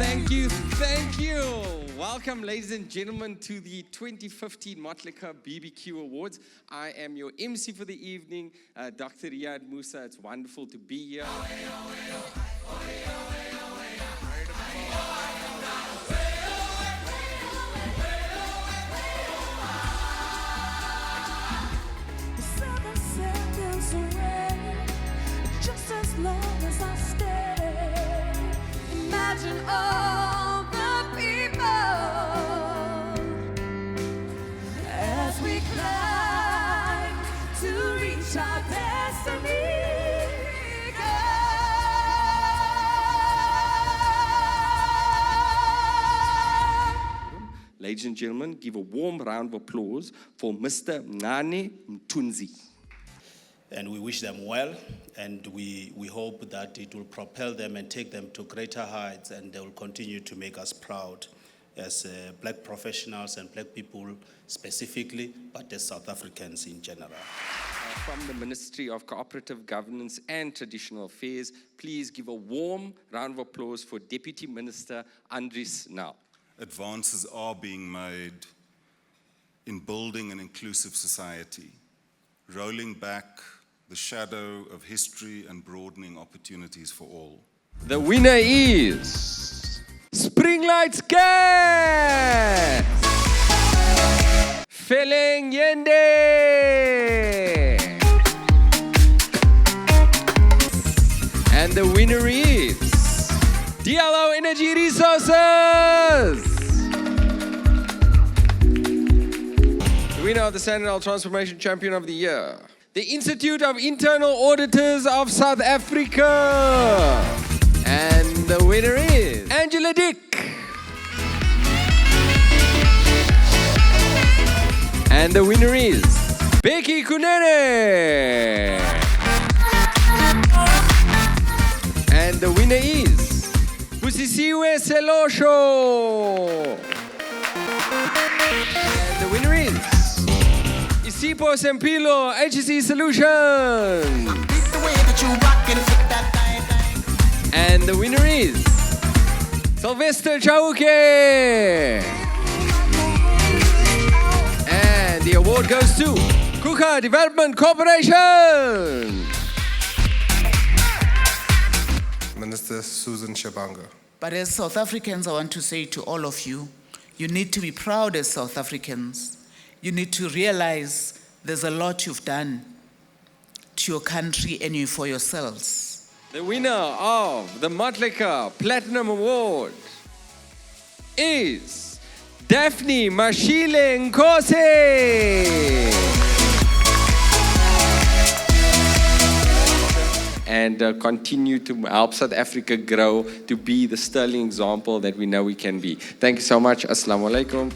Thank you, thank you. Welcome, ladies and gentlemen, to the 2015 Motlekar BBQ Awards. I am your MC for the evening, Dr. Riyad Musa. It's wonderful to be here. Imagine all the people as we climb to reach our destiny. Ladies and gentlemen, give a warm round of applause for Mr. Ngane Mtunzi. And we wish them well, and we hope that it will propel them and take them to greater heights, and they will continue to make us proud as black professionals and black people specifically, but as South Africans in general. From the Ministry of Cooperative Governance and Traditional Affairs, please give a warm round of applause for Deputy Minister Andries Nel. Advances are being made in building an inclusive society, rolling back the shadow of history and broadening opportunities for all. The winner is Springlights Gas! Feleng Yende! And the winner is DLO Energy Resources! The winner of the Standard Transformation Champion of the Year, the Institute of Internal Auditors of South Africa. And the winner is Angela Dick. And the winner is Becky Kunene. And the winner is Busisiwe Selosho. And the winner is Isipo Sempilo, HC Solutions. And the winner is Sylvester Chauke. And the award goes to Kuka Development Corporation. Minister Susan Shabanga. But as South Africans, I want to say to all of you, you need to be proud as South Africans. You need to realize there's a lot you've done to your country and you for yourselves. The winner of the Motlekar Platinum Award is Daphne Mashile Nkose. And continue to help South Africa grow to be the sterling example that we know we can be. Thank you so much. Assalamu alaikum.